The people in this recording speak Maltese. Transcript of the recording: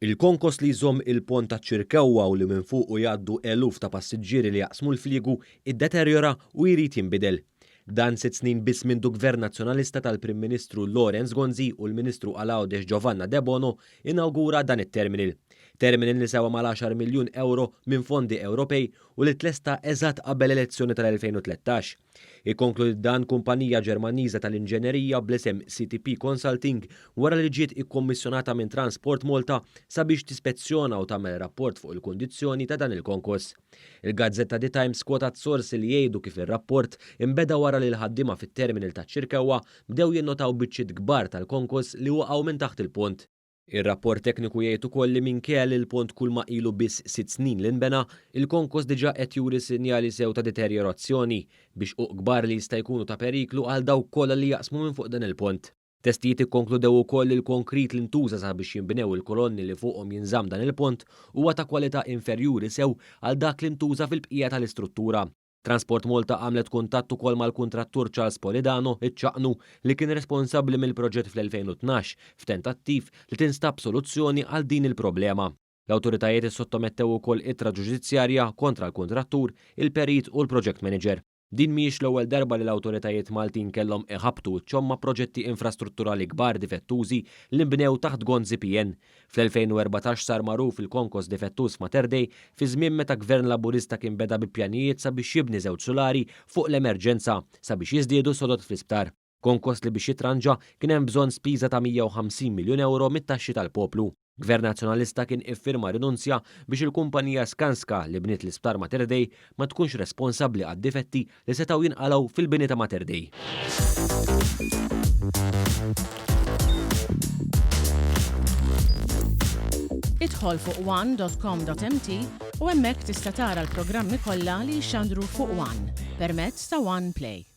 Il-konkos li jżomm il-pont ta' ċirkewwa u li minn fuq jgħaddu eluf ta' passiġġieri li jaqsmu l-fliegu iddeterjora u jrid jinbidel. Dan 6 snin biss mindu Gvern Nazzjonalista tal-Prim Ministru Lorenz Gonzi u l-Ministru Alaudes Giovanna De Bono inawgura dan it-terminal. Terminal li sewa mal-10 miljun euro minn fondi Ewropej u li tlesta eżatt qabel elezzjoni tal-2013. Ikkonkludi dan kumpanija Ġermaniża tal-Inġenerija bl-isem CTP Consulting wara li ġiet ikkommissjonata minn Transport Malta sabiex tispezzjona u tagħmel rapport fuq il-kundizzjoni ta' dan il-konkos. Il-Gazzetta The Times kwotat sorsi li jgħidu kif ir-rapport imbeda wara li l-ħaddiema fit-terminal ta' ċirkewwa bdew jinnotaw biċċiet kbar tal-konkos li waqgħu minn taħt il-pont. Ir-rapport tekniku jgħid ukoll li minkejja li l-pont kull ma ilu biss 6 snin li nbena, il-konkos diġà qed juri sinjali sew ta' deteriorazzjoni biex kbar li jista' jkunu ta' periklu għal dawk kollha li jaqsmu minn fuq dan il-pont. Testijiet ikkonkludew ukoll li l-konkrit li ntuża sabiex jinbnew il-kolonni li fuqhom jinżamm dan il-pont huwa ta' kwalità inferjuri sew għal dak li ntuża fil-bqija tal-istruttura. Transport Malta għamlet kuntatt ukoll mal-kuntrattur Charles Polidano iċċaqnu li kien responsabbli mill-proġett fl-2012 f'tentattiv li tinstab soluzzjoni għal din il-problema. L-awtoritajiet issottomettew ukoll ittra ġudizzjarja kontra l-kuntrattur, il-perit u l-project manager. Din mhijiex l-ewwel darba li l-awtoritajiet Maltin kellhom iħabtu ċomma proġetti infrastrutturali kbar difettużi li nbnew taħt Gonzi PN. Fl-2014 sar magħruf il-konkos difettuż Mater Dei fi żmien meta Gvern Laburista kien beda bi pjanijiet sabiex jibni żewġ solari fuq l-emerġenza sabiex jiżdiedu sodod fl-isptar. Konkos li biex jitranġa kien hemm bżonn spiża ta' 150 miljun euro mit-taxxi tal-poplu. Gvern Nazzjonalista kien iffirma rinunzja biex il-kumpanija Skanska li bniet l-isptar Mater Dei ma tkunx responsabbli għad-difetti li setgħu jinqalgħu fil-bini ta' Mater Dei. Idħol fuq one.com.mt u hemmhekk tista' tara l-programmi kollha li jxandru fuq One permezz ta' One Play.